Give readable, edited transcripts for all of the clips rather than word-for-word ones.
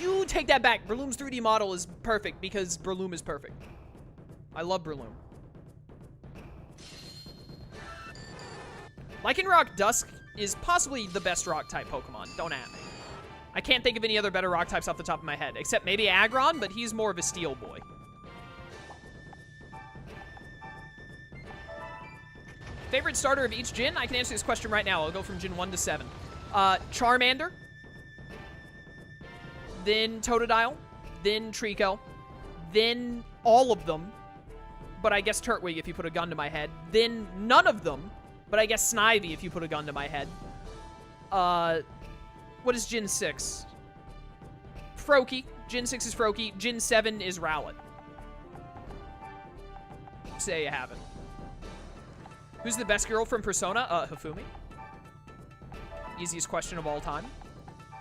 You take that back. Breloom's 3D model is perfect because Breloom is perfect. I love Breloom. Lycanroc Dusk is possibly the best rock-type Pokemon. Don't at me. I can't think of any other better rock types off the top of my head, except maybe Aggron, but he's more of a steel boy. Favorite starter of each gym? I can answer this question right now. I'll go from Gym 1 to 7. Charmander. Then Totodile. Then Trico. Then all of them. But I guess Turtwig if you put a gun to my head. Then none of them. But I guess Snivy if you put a gun to my head. What is Gen 6? Froakie. Gen 6 is Froakie. Gen 7 is Rowlet. Say you have it. Who's the best girl from Persona? Hifumi. Easiest question of all time.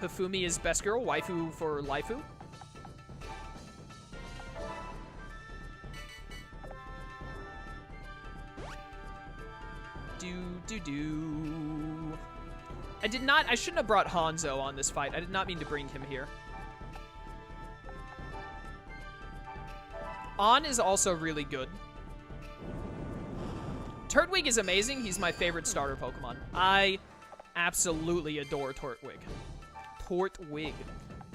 Hifumi is best girl. Waifu for Laifu. I shouldn't have brought Hanzo on this fight. I did not mean to bring him here. On is also really good. Turtwig is amazing. He's my favorite starter Pokemon. I absolutely adore Turtwig. Turtwig.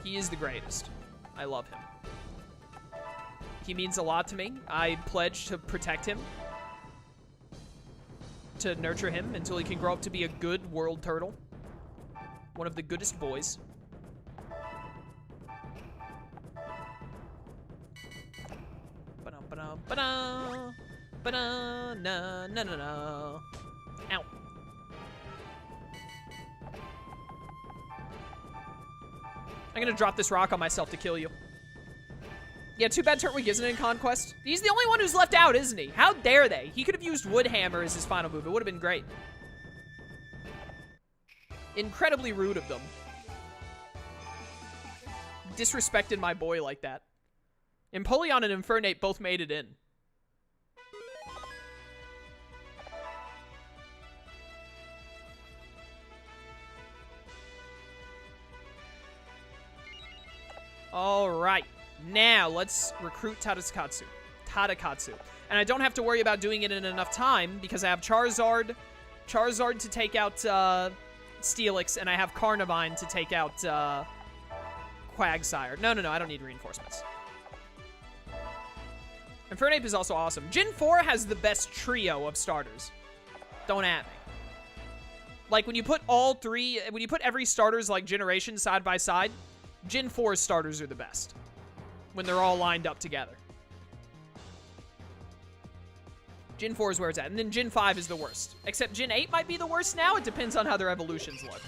He is the greatest. I love him. He means a lot to me. I pledge to protect him. To nurture him until he can grow up to be a good world turtle. One of the goodest boys. Ba-da-ba-da-ba-da. Ba-da-na-na-na-na. Ow. I'm gonna drop this rock on myself to kill you. Yeah, too bad Turtwig isn't in Conquest. He's the only one who's left out, isn't he? How dare they? He could have used Wood Hammer as his final move. It would have been great. Incredibly rude of them. Disrespected my boy like that. Empoleon and Infernape both made it in. Alright. Now, let's recruit Tadakatsu. And I don't have to worry about doing it in enough time because I have Charizard to take out Steelix, and I have Carnivine to take out Quagsire. No, I don't need reinforcements. Infernape is also awesome. Gen 4 has the best trio of starters. Don't at me. Like, when you put every starter's, like, generation side by side, Gen 4's starters are the best. When they're all lined up together. Gen 4 is where it's at. And then Gen 5 is the worst. Except Gen 8 might be the worst now. It depends on how their evolutions look.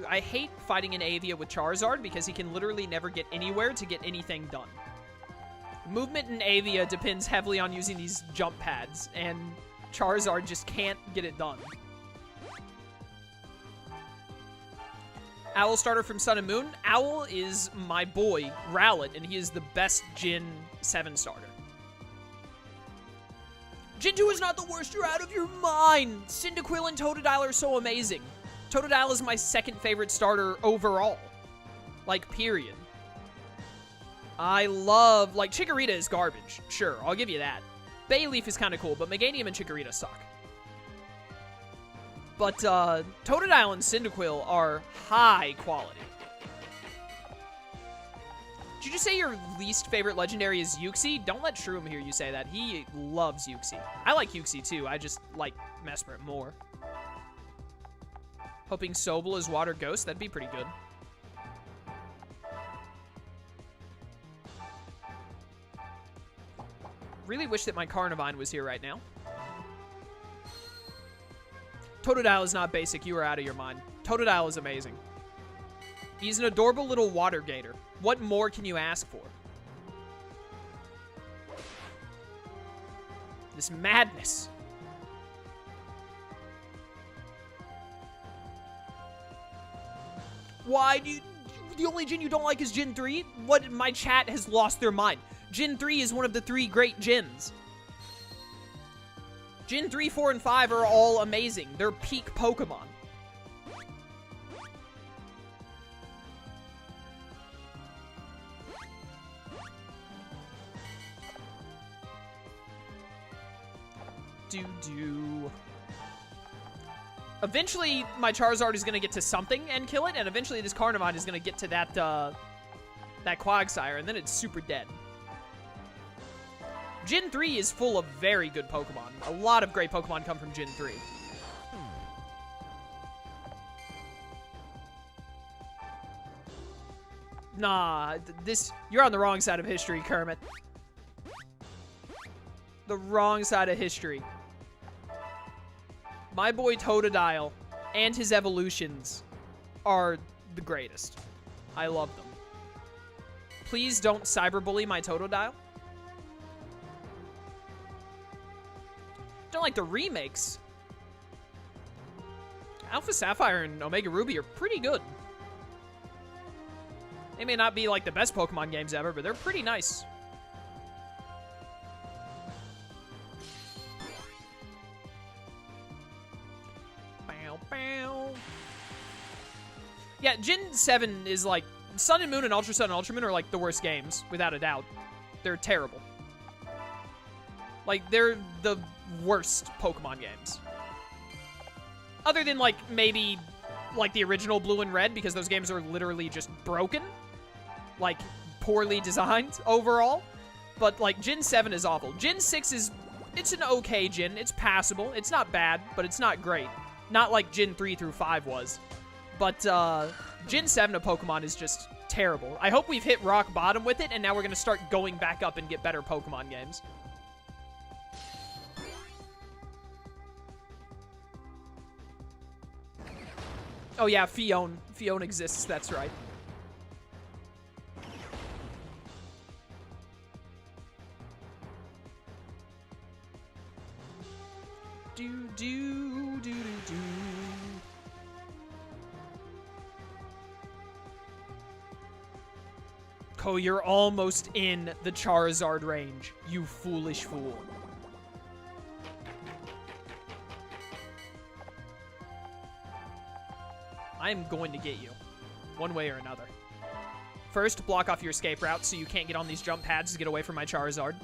I hate fighting an Avia with Charizard because he can literally never get anywhere to get anything done. Movement in Avia depends heavily on using these jump pads, and Charizard just can't get it done. Owl starter from Sun and Moon. Owl is my boy, Rowlet, and he is the best Gen 7 starter. Gen 2 is not the worst. You're out of your mind. Cyndaquil and Totodile are so amazing. Totodile is my second favorite starter overall. Like, period. I love... Like, Chikorita is garbage. Sure, I'll give you that. Bayleaf is kind of cool, but Meganium and Chikorita suck. But, Totodile and Cyndaquil are high quality. Did you just say your least favorite legendary is Uxie? Don't let Shroom hear you say that. He loves Uxie. I like Uxie, too. I just like Mesprit more. Hoping Sobel is Water Ghost. That'd be pretty good. Really wish that my Carnivine was here right now. Totodile is not basic. You are out of your mind. Totodile is amazing. He's an adorable little water gator. What more can you ask for? This madness. Why do you... The only Gen you don't like is Gen 3? What? My chat has lost their mind. Gen 3 is one of the 3 great gens. Gen 3, 4, and 5 are all amazing. They're peak Pokemon. Eventually, my Charizard is going to get to something and kill it, and eventually this Carnivine is going to get to that Quagsire, and then it's super dead. Gen 3 is full of very good Pokemon. A lot of great Pokemon come from Gen 3. Nah, you're on the wrong side of history, Kermit. The wrong side of history. My boy Totodile and his evolutions are the greatest. I love them. Please don't cyberbully my Totodile. Don't like the remakes. Alpha Sapphire and Omega Ruby are pretty good. They may not be like the best Pokemon games ever, but they're pretty nice. Yeah, Gen 7 is like... Sun and Moon and Ultra Sun and Ultra Moon are like the worst games, without a doubt. They're terrible. Like, they're the worst Pokemon games. Other than, like, maybe, like, the original Blue and Red, because those games are literally just broken. Like, poorly designed overall. But, like, Gen 7 is awful. Gen 6 is... It's an okay Gen. It's passable. It's not bad, but it's not great. Not like Gen 3 through 5 was. But, Gen 7 of Pokemon is just terrible. I hope we've hit rock bottom with it, and now we're going to start going back up and get better Pokemon games. Oh yeah, Fion. Fion exists, that's right. Do. Ko, you're almost in the Charizard range, you foolish fool. I am going to get you, one way or another. First, block off your escape route so you can't get on these jump pads to get away from my Charizard.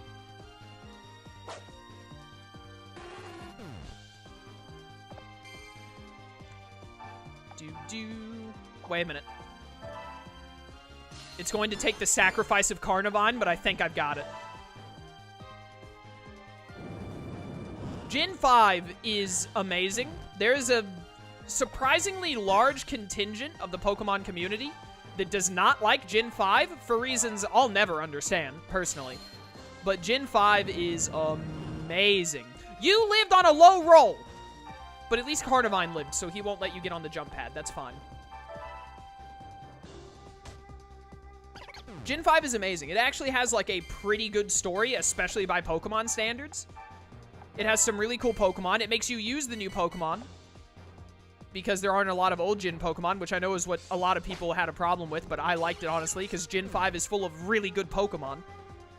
Wait a minute. It's going to take the sacrifice of Carnivine, but I think I've got it. Gen 5 is amazing. There's a surprisingly large contingent of the Pokemon community that does not like Gen 5 for reasons I'll never understand, personally. But Gen 5 is amazing. You lived on a low roll! But at least Carnivine lived, so he won't let you get on the jump pad. That's fine. Gen 5 is amazing. It actually has, like, a pretty good story, especially by Pokemon standards. It has some really cool Pokemon. It makes you use the new Pokemon, because there aren't a lot of old Gen Pokemon, which I know is what a lot of people had a problem with, but I liked it, honestly, because Gen 5 is full of really good Pokemon.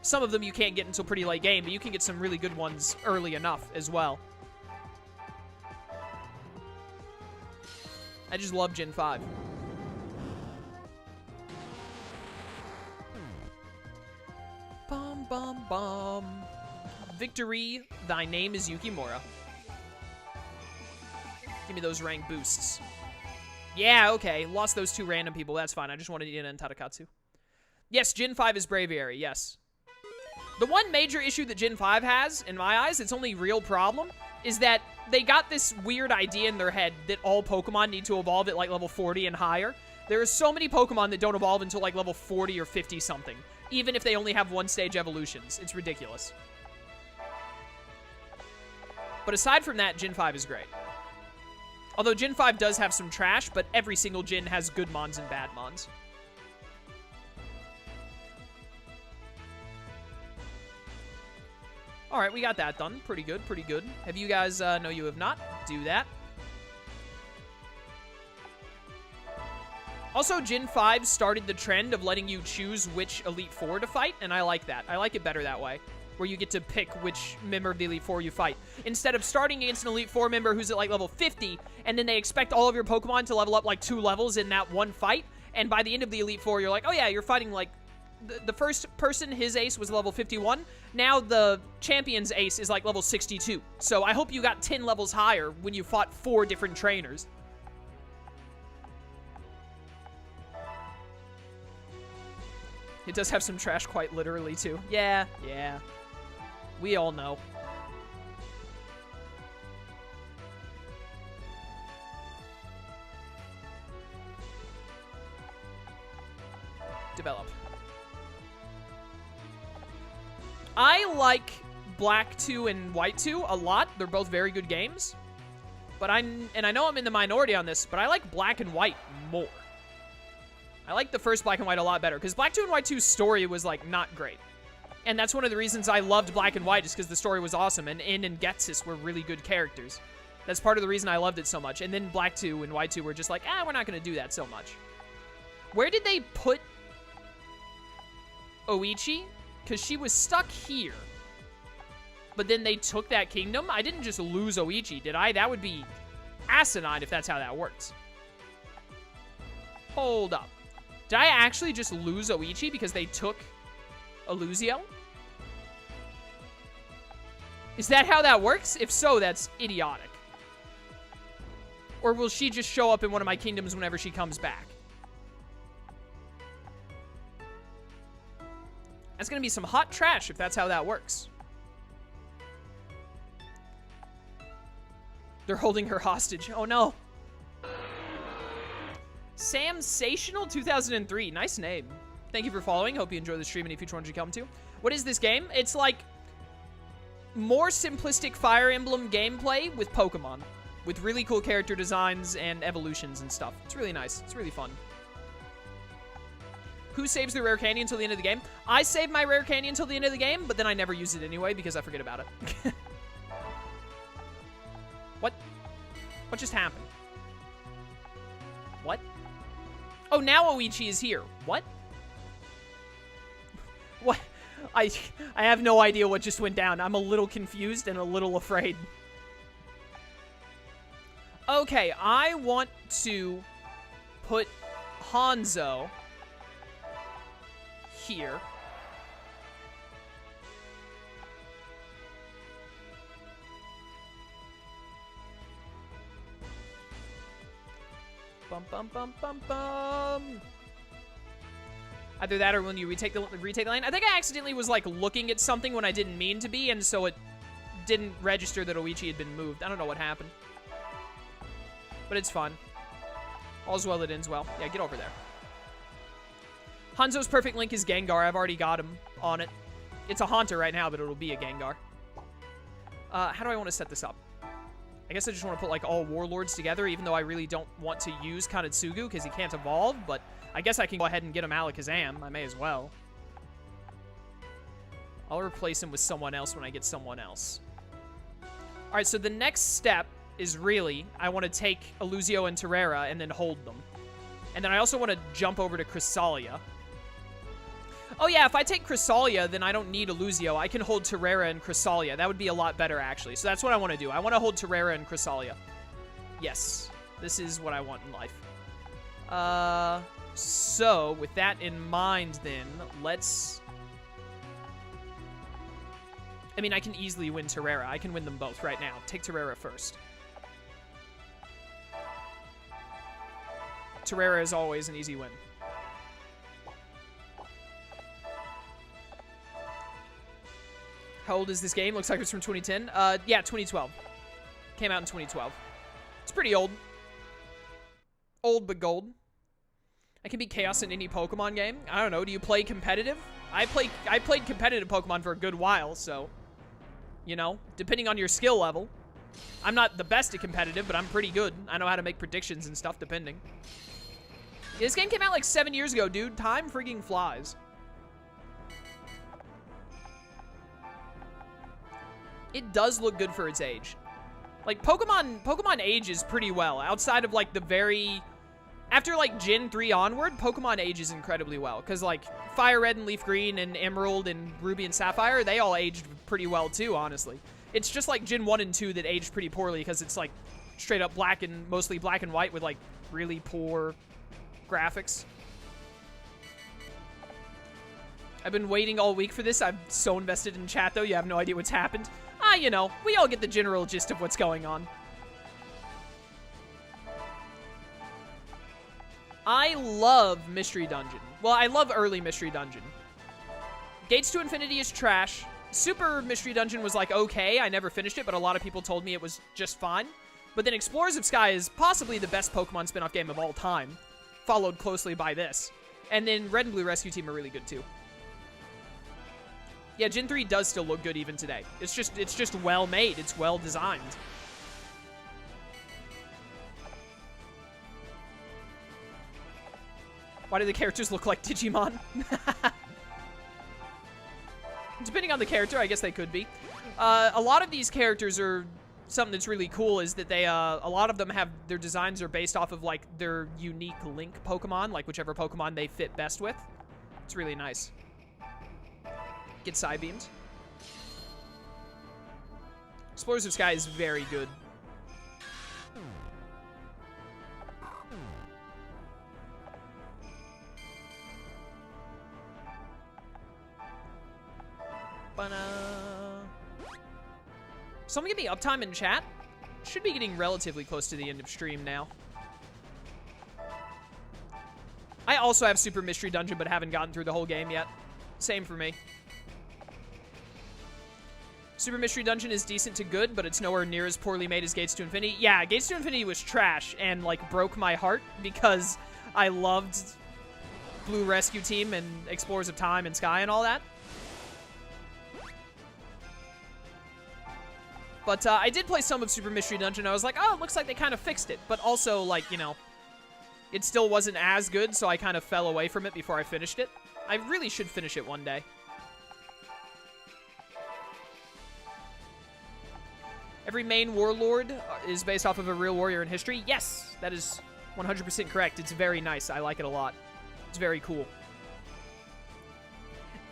Some of them you can't get until pretty late game, but you can get some really good ones early enough as well. I just love Gen 5. Bum, bum, bum. Victory, thy name is Yukimura. Give me those rank boosts. Yeah, okay. Lost those two random people. That's fine. I just wanted to get in Tadakatsu. Yes, Gen 5 is Braviary. Yes. The one major issue that Gen 5 has, in my eyes, its only real problem, is that they got this weird idea in their head that all Pokemon need to evolve at, like, level 40 and higher. There are so many Pokemon that don't evolve until, like, level 40 or 50-something, even if they only have one-stage evolutions. It's ridiculous. But aside from that, Gen 5 is great. Although Gen 5 does have some trash, but every single Gen has good Mons and bad Mons. Alright, we got that done. Pretty good, pretty good. Have you guys, no you have not? Do that. Also, Gen 5 started the trend of letting you choose which Elite Four to fight, and I like that. I like it better that way. where you get to pick which member of the Elite Four you fight. Instead of starting against an Elite Four member who's at like level 50, and then they expect all of your Pokemon to level up like 2 levels in that one fight, and by the end of the Elite Four, you're like, oh yeah, you're fighting like the first person, his ace was level 51. Now the champion's ace is like level 62. So I hope you got 10 levels higher when you fought 4 different trainers. It does have some trash quite literally too. Yeah. We all know. Develop. I like Black 2 and White 2 a lot. They're both very good games. But I know I'm in the minority on this, but I like Black and White more. I like the first Black and White a lot better, because Black 2 and White 2's story was, like, not great. And that's one of the reasons I loved Black and White, is because the story was awesome, and In and Getsus were really good characters. That's part of the reason I loved it so much. And then Black 2 and White 2 were just like, we're not going to do that so much. Where did they put Oichi? Because she was stuck here. But then they took that kingdom? I didn't just lose Oichi, did I? That would be asinine if that's how that works. Hold up. Did I actually just lose Oichi because they took Illusio? Is that how that works? If so, that's idiotic. Or will she just show up in one of my kingdoms whenever she comes back? That's gonna be some hot trash if that's how that works. They're holding her hostage. Oh no. Samsational 2003. Nice name. Thank you for following. Hope you enjoy the stream and any future ones you come to. What is this game? It's like more simplistic Fire Emblem gameplay with Pokemon. With really cool character designs and evolutions and stuff. It's really nice. It's really fun. Who saves the rare candy until the end of the game? I save my rare candy until the end of the game, but then I never use it anyway because I forget about it. What? What just happened? What? Oh, now Oichi is here. What? What? I have no idea what just went down. I'm a little confused and a little afraid. Okay, I want to put Hanzo here. Bum bum bum bum bum. Either that or when you retake the lane. I think I accidentally was like looking at something when I didn't mean to be, and so it didn't register that Oichi had been moved. I don't know what happened. But it's fun. All's well that ends well. Yeah, get over there. Hanzo's perfect link is Gengar. I've already got him on it. It's a Haunter right now, but it'll be a Gengar. How do I want to set this up? I guess I just want to put, like, all Warlords together, even though I really don't want to use Kanetsugu because he can't evolve, but I guess I can go ahead and get him Alakazam. I may as well. I'll replace him with someone else when I get someone else. All right, so the next step is really, I want to take Illusio and Terrera and then hold them. And then I also want to jump over to Chrysalia. Oh yeah, if I take Chrysalia, then I don't need Illusio. I can hold Terrera and Chrysalia. That would be a lot better, actually. So that's what I want to do. I want to hold Terrera and Chrysalia. Yes, this is what I want in life. So, with that in mind, then, let's... I mean, I can easily win Terrera. I can win them both right now. Take Terrera first. Terrera is always an easy win. How old is this game? Looks like it's from 2010. Yeah, 2012. Came out in 2012. It's pretty old. Old but gold. I can beat Chaos in any Pokemon game. I don't know. Do you play competitive? I played competitive Pokemon for a good while, so... You know, depending on your skill level. I'm not the best at competitive, but I'm pretty good. I know how to make predictions and stuff, depending. Yeah, this game came out like 7 years ago, dude. Time freaking flies. It does look good for its age. Like, Pokemon ages pretty well. Outside of, like, the very After, like, Gen 3 onward, Pokemon ages incredibly well. Because, like, Fire Red and Leaf Green and Emerald and Ruby and Sapphire, they all aged pretty well, too, honestly. It's just, like, Gen 1 and 2 that aged pretty poorly because it's, like, straight up black and mostly black and white with, like, really poor graphics. I've been waiting all week for this. I'm so invested in chat, though. You have no idea what's happened. You know, we all get the general gist of what's going on. I love Mystery Dungeon. Well, I love early Mystery Dungeon. Gates to Infinity is trash. Super Mystery Dungeon was like, okay. I never finished it, but a lot of people told me it was just fine. But then Explorers of Sky is possibly the best Pokemon spin-off game of all time, followed closely by this. And then Red and Blue Rescue Team are really good, too. Yeah, Gen 3 does still look good even today. It's just well made. It's well designed. Why do the characters look like Digimon? Depending on the character, I guess they could be. A lot of these characters are... Something that's really cool is that they, a lot of them have... Their designs are based off of, like, their unique Link Pokemon. Like, whichever Pokemon they fit best with. It's really nice. Get Psybeamed. Explorers of Sky is very good. Someone give me uptime in chat? Should be getting relatively close to the end of stream now. I also have Super Mystery Dungeon, but haven't gotten through the whole game yet. Same for me. Super Mystery Dungeon is decent to good, but it's nowhere near as poorly made as Gates to Infinity. Yeah, Gates to Infinity was trash and, like, broke my heart because I loved Blue Rescue Team and Explorers of Time and Sky and all that. But I did play some of Super Mystery Dungeon. I was like, oh, it looks like they kind of fixed it. But also, like, you know, it still wasn't as good, so I kind of fell away from it before I finished it. I really should finish it one day. Every main warlord is based off of a real warrior in history. Yes, that is 100% correct. It's very nice. I like it a lot. It's very cool.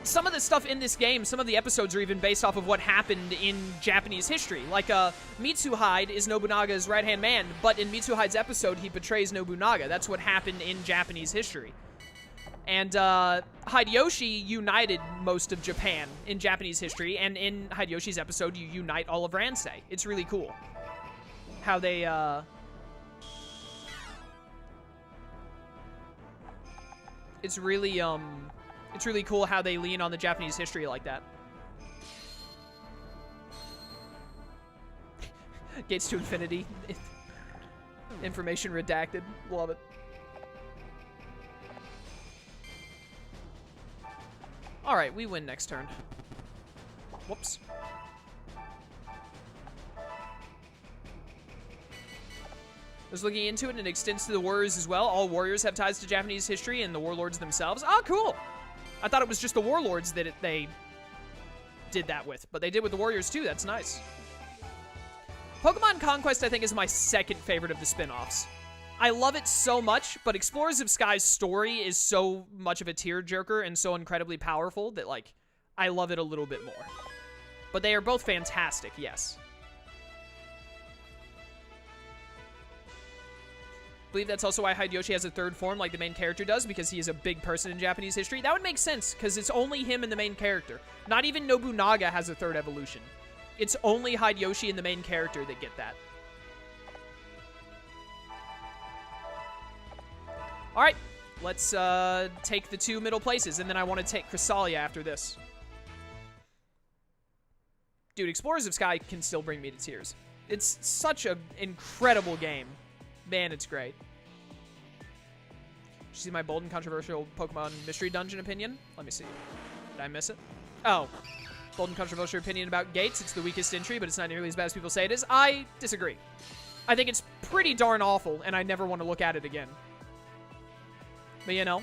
Some of the stuff in this game, some of the episodes are even based off of what happened in Japanese history. Like, Mitsuhide is Nobunaga's right-hand man, but in Mitsuhide's episode, he betrays Nobunaga. That's what happened in Japanese history. And, Hideyoshi united most of Japan in Japanese history, and in Hideyoshi's episode, you unite all of Ransei. It's really cool. How they, It's really cool how they lean on the Japanese history like that. Gates to Infinity. Information redacted. Love it. Alright, we win next turn. Whoops. I was looking into it, and it extends to the warriors as well. All warriors have ties to Japanese history and the warlords themselves. Oh, cool! I thought it was just the warlords that they did that with, but they did with the warriors too. That's nice. Pokemon Conquest, I think, is my second favorite of the spin-offs. I love it so much, but Explorers of Sky's story is so much of a tearjerker and so incredibly powerful that, like, I love it a little bit more. But they are both fantastic, yes. I believe that's also why Hideyoshi has a third form like the main character does, because he is a big person in Japanese history. That would make sense, because it's only him and the main character. Not even Nobunaga has a third evolution. It's only Hideyoshi and the main character that get that. Alright, let's take the 2 middle places, and then I want to take Chrysalia after this. Dude, Explorers of Sky can still bring me to tears. It's such an incredible game. Man, it's great. Did you see my bold and controversial Pokemon Mystery Dungeon opinion? Let me see. Did I miss it? Oh. Bold and controversial opinion about Gates. It's the weakest entry, but it's not nearly as bad as people say it is. I disagree. I think it's pretty darn awful, and I never want to look at it again. But, you know,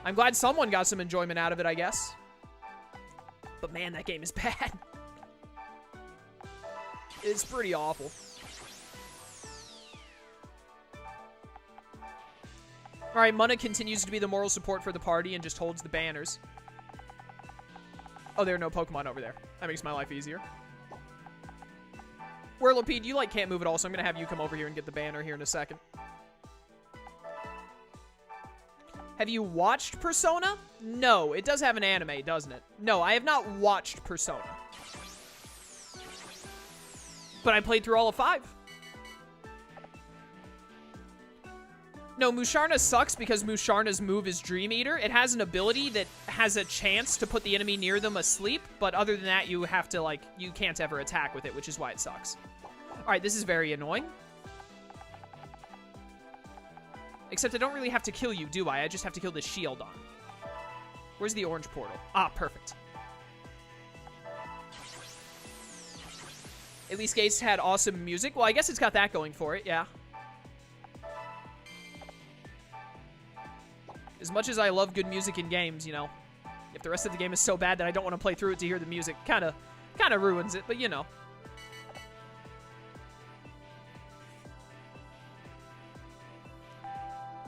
I'm glad someone got some enjoyment out of it, I guess. But, man, that game is bad. It's pretty awful. Alright, Munna continues to be the moral support for the party and just holds the banners. Oh, there are no Pokemon over there. That makes my life easier. Whirlipede, you, like, can't move at all, so I'm gonna have you come over here and get the banner here in a second. Have you watched Persona? No, it does have an anime, doesn't it? No, I have not watched Persona. But I played through all of 5. No, Musharna sucks because Musharna's move is Dream Eater. It has an ability that has a chance to put the enemy near them asleep, but other than that, you have to, like, you can't ever attack with it, which is why it sucks. Alright, this is very annoying. Except I don't really have to kill you, do I? I just have to kill the shield on. Where's the orange portal? Ah, perfect. At least Gates had awesome music. Well, I guess it's got that going for it, yeah. As much as I love good music in games, you know, if the rest of the game is so bad that I don't want to play through it to hear the music, kind of ruins it, but you know.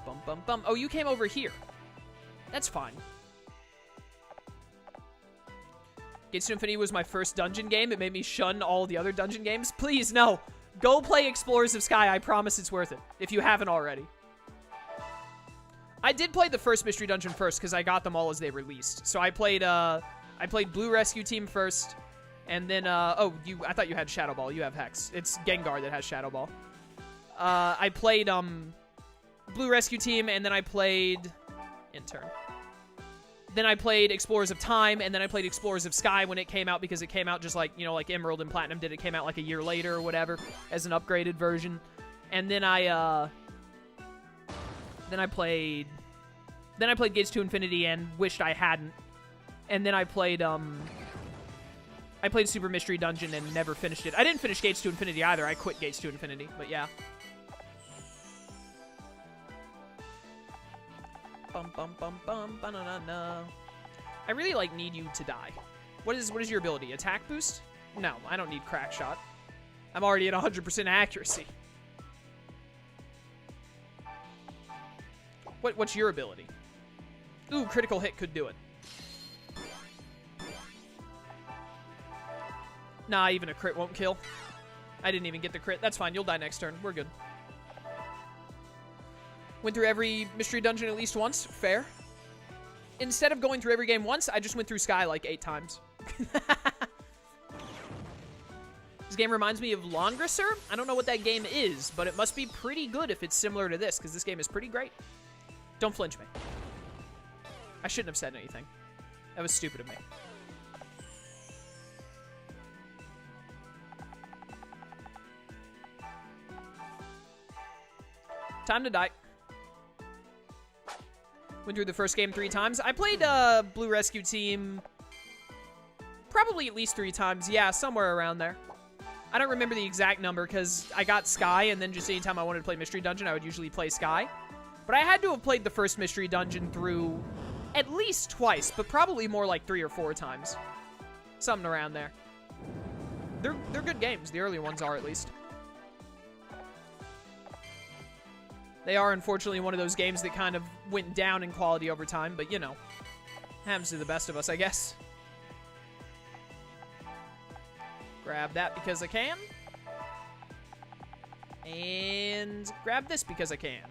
Bum, bum, bum. Oh, you came over here. That's fine. Gates to Infinity was my first dungeon game. It made me shun all the other dungeon games. Please, no. Go play Explorers of Sky. I promise it's worth it, if you haven't already. I did play the first Mystery Dungeon first, because I got them all as they released. So I played Blue Rescue Team first, and then, oh, I thought you had Shadow Ball. You have Hex. It's Gengar that has Shadow Ball. I played, Blue Rescue Team, and then I played Intern. Then I played Explorers of Time, and then I played Explorers of Sky when it came out, because it came out just like, you know, like Emerald and Platinum did. It came out like a year later or whatever, as an upgraded version. And then I played Gates to Infinity and wished I hadn't. And then I played Super Mystery Dungeon and never finished it. I didn't finish Gates to Infinity either. I quit Gates to Infinity, but yeah. Bum bum bum bum ba-na-na-na. I really like need you to die. What is your ability? Attack boost? No, I don't need Crack Shot. I'm already at 100% accuracy. What's your ability? Ooh, critical hit could do it. Nah, even a crit won't kill. I didn't even get the crit. That's fine. You'll die next turn. We're good. Went through every mystery dungeon at least once. Fair. Instead of going through every game once, I just went through Sky like 8 times. This game reminds me of Longrisser. I don't know what that game is, but it must be pretty good if it's similar to this, because this game is pretty great. Don't flinch me. I shouldn't have said anything. That was stupid of me. Time to die. Went through the first game 3 times. I played Blue Rescue Team probably at least 3 times. Yeah, somewhere around there. I don't remember the exact number because I got Sky, and then just anytime I wanted to play Mystery Dungeon, I would usually play Sky. But I had to have played the first Mystery Dungeon through at least twice, but probably more like 3 or 4 times. Something around there. They're good games. The earlier ones are, at least. They are, unfortunately, one of those games that kind of went down in quality over time, but, you know, happens to the best of us, I guess. Grab that because I can. And grab this because I can.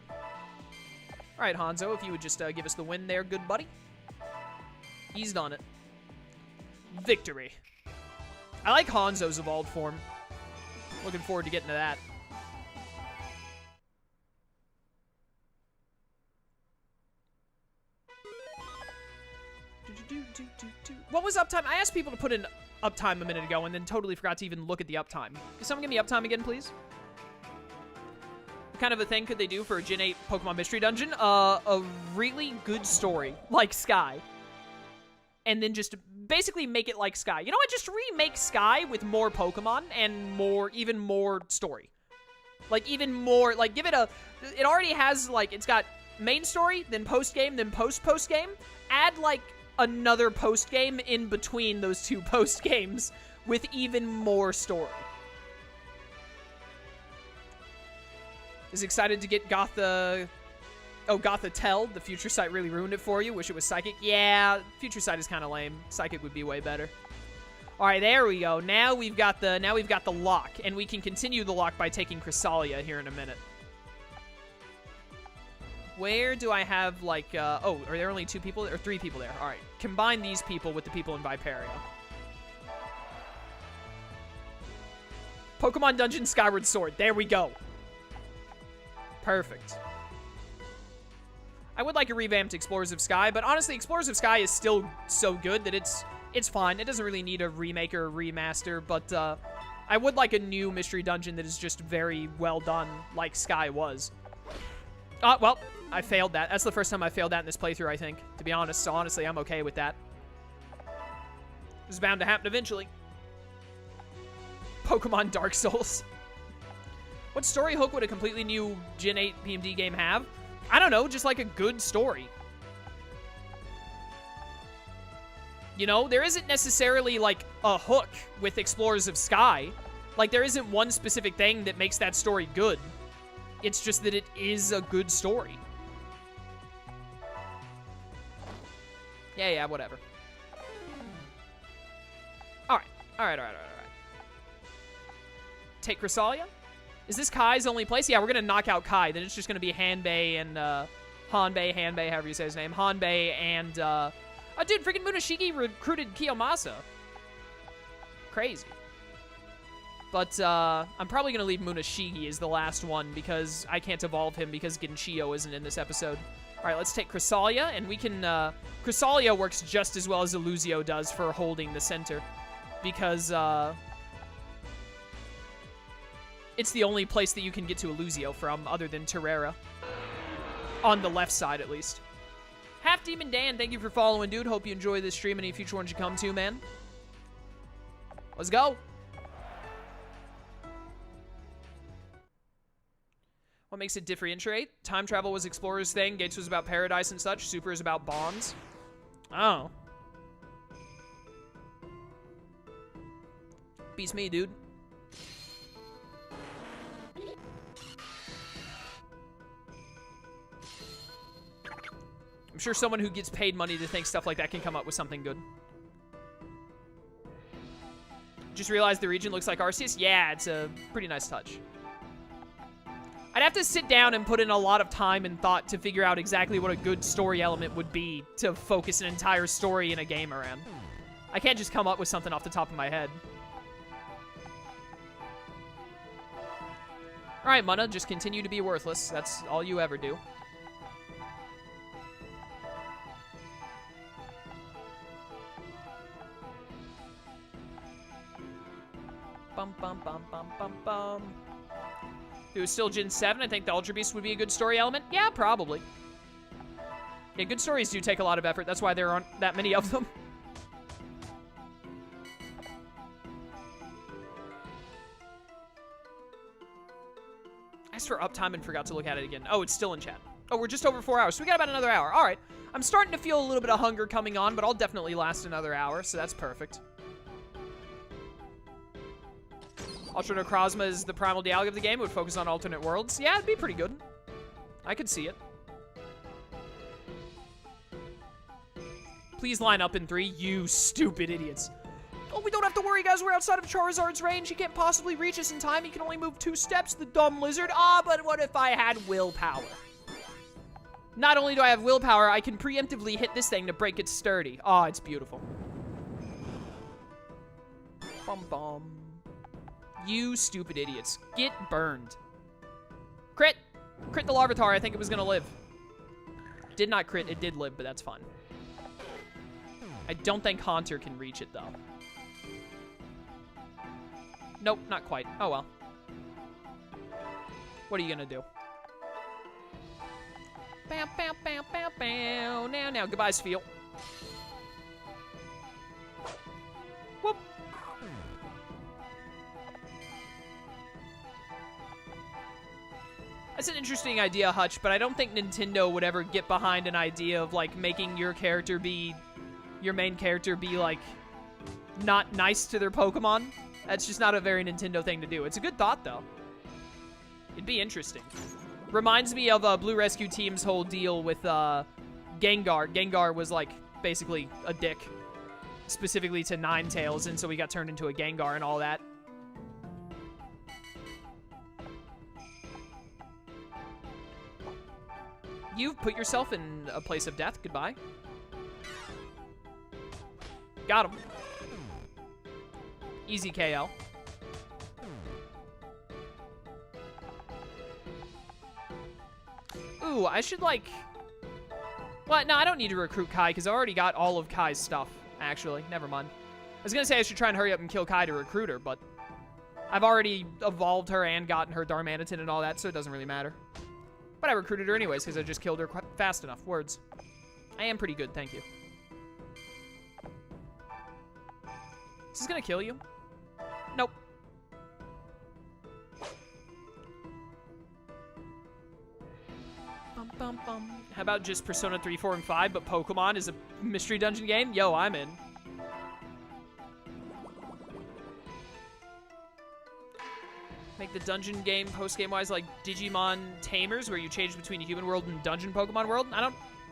All right, Hanzo, if you would just give us the win there, good buddy. Eased on it. Victory. I like Hanzo's evolved form. Looking forward to getting to that. What was uptime? I asked people to put in uptime a minute ago and then totally forgot to even look at the uptime. Can someone give me uptime again, please? What kind of a thing could they do for a Gen 8 Pokemon Mystery Dungeon? A really good story, like Sky. And then just basically make it like Sky. You know what? Just remake Sky with more Pokemon and even more story. Like, even more, like, give it a... It already has, like, it's got main story, then post-game, then post-post-game. Add, like, another post-game in between those 2 post-games with even more story. Is excited to get Oh, Gothitelle. The Future Sight really ruined it for you. Wish it was Psychic. Yeah, Future Sight is kind of lame. Psychic would be way better. All right, there we go. Now we've got the lock, and we can continue the lock by taking Chrysalia here in a minute. Where do I have, like, oh, are there only 2 people or 3 people there? All right, combine these people with the people in Viperia. Pokemon Dungeon Skyward Sword. There we go. Perfect. I would like a revamped Explorers of Sky, but honestly, Explorers of Sky is still so good that it's fine. It doesn't really need a remake or a remaster, but I would like a new Mystery Dungeon that is just very well done, like Sky was. Well, I failed that. That's the first time I failed that in this playthrough, I think, to be honest. So honestly, I'm okay with that. It's bound to happen eventually. Pokemon Dark Souls. What story hook would a completely new Gen 8 PMD game have? I don't know, just like a good story. You know, there isn't necessarily like a hook with Explorers of Sky. Like, there isn't one specific thing that makes that story good. It's just that it is a good story. Yeah, whatever. All right. Take Chrysalia? Is this Kai's only place? Yeah, we're going to knock out Kai. Then it's just going to be Hanbei and, Hanbei, however you say his name. Hanbei and, oh, dude, freaking Munashiki recruited Kiyomasa. Crazy. But, I'm probably going to leave Munashiki as the last one because I can't evolve him because Genshio isn't in this episode. All right, let's take Chrysalia, and we can, Chrysalia works just as well as Illusio does for holding the center because, it's the only place that you can get to Illusio from, other than Terrera. On the left side, at least. Half Demon Dan, thank you for following, dude. Hope you enjoy this stream. Any future ones you come to, man. Let's go. What makes it differentiate? Time travel was Explorer's thing. Gates was about paradise and such. Super is about bonds. Oh. Beats me, dude. I'm sure someone who gets paid money to think stuff like that can come up with something good. Just realized the region looks like Arceus. Yeah, it's a pretty nice touch. I'd have to sit down and put in a lot of time and thought to figure out exactly what a good story element would be to focus an entire story in a game around. I can't just come up with something off the top of my head. Alright, Munna, just continue to be worthless. That's all you ever do. Bum, bum, bum, bum, bum, bum. If it was still Gen 7, I think the Ultra Beast would be a good story element. Yeah, probably. Yeah, good stories do take a lot of effort. That's why there aren't that many of them. I asked for uptime and forgot to look at it again. Oh, it's still in chat. Oh, we're just over 4 hours, so we got about another hour. All right. I'm starting to feel a little bit of hunger coming on, but I'll definitely last another hour, so that's perfect. Ultra Necrozma is the primal Dialga of the game. It would focus on alternate worlds. Yeah, it'd be pretty good. I could see it. Please line up in 3, you stupid idiots. Oh, we don't have to worry, guys. We're outside of Charizard's range. He can't possibly reach us in time. He can only move 2 steps, the dumb lizard. Ah, but what if I had willpower? Not only do I have willpower, I can preemptively hit this thing to break its sturdy. Oh, it's beautiful. Bum bum. You stupid idiots. Get burned. Crit! Crit the Larvitar. I think it was gonna live. Did not crit. It did live, but that's fine. I don't think Haunter can reach it, though. Nope, not quite. Oh, well. What are you gonna do? Bow, bow, bow, bow, bow. Now. Goodbye, Spheal. Whoop. That's an interesting idea, Hutch, but I don't think Nintendo would ever get behind an idea of, like, making your character be... your main character be, like, not nice to their Pokemon. That's just not a very Nintendo thing to do. It's a good thought, though. It'd be interesting. Reminds me of Blue Rescue Team's whole deal with Gengar. Gengar was, like, basically a dick. Specifically to Ninetales, and so he got turned into a Gengar and all that. You've put yourself in a place of death. Goodbye. Got him. Easy KL. Ooh, I should, like... What? No, I don't need to recruit Kai, because I already got all of Kai's stuff, actually. Never mind. I was going to say I should try and hurry up and kill Kai to recruit her, but... I've already evolved her and gotten her Darmanitan and all that, so it doesn't really matter. But I recruited her anyways, because I just killed her fast enough. Words. I am pretty good, thank you. Is this going to kill you? Nope. Bum, bum. How about just Persona 3, 4, and 5, but Pokemon is a mystery dungeon game? Yo, I'm in. Make the dungeon game post-game-wise like Digimon Tamers, where you change between the human world and dungeon Pokemon world?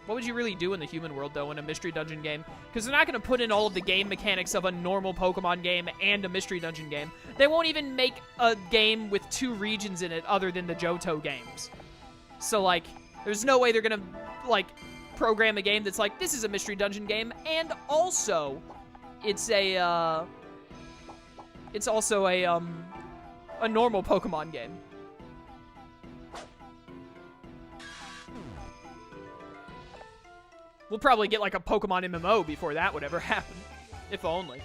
What would you really do in the human world, though, in a mystery dungeon game? Because they're not going to put in all of the game mechanics of a normal Pokemon game and a mystery dungeon game. They won't even make a game with 2 regions in it other than the Johto games. So, like... There's no way they're gonna, like, program a game that's like, this is a mystery dungeon game, and also, it's also a normal Pokemon game. We'll probably get, like, a Pokemon MMO before that would ever happen. If only.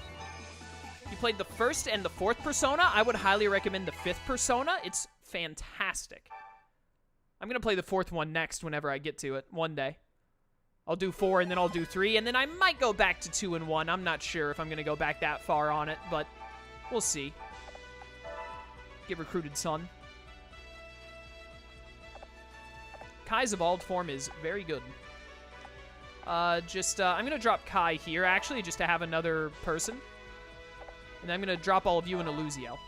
You played the 1st and the 4th Persona? I would highly recommend the 5th Persona. It's fantastic. I'm going to play the 4th one next whenever I get to it, one day. I'll do 4, and then I'll do 3, and then I might go back to 2 and 1. I'm not sure if I'm going to go back that far on it, but we'll see. Get recruited, son. Kai's evolved form is very good. I'm going to drop Kai here, actually, just to have another person. And I'm going to drop all of you in Illusiel.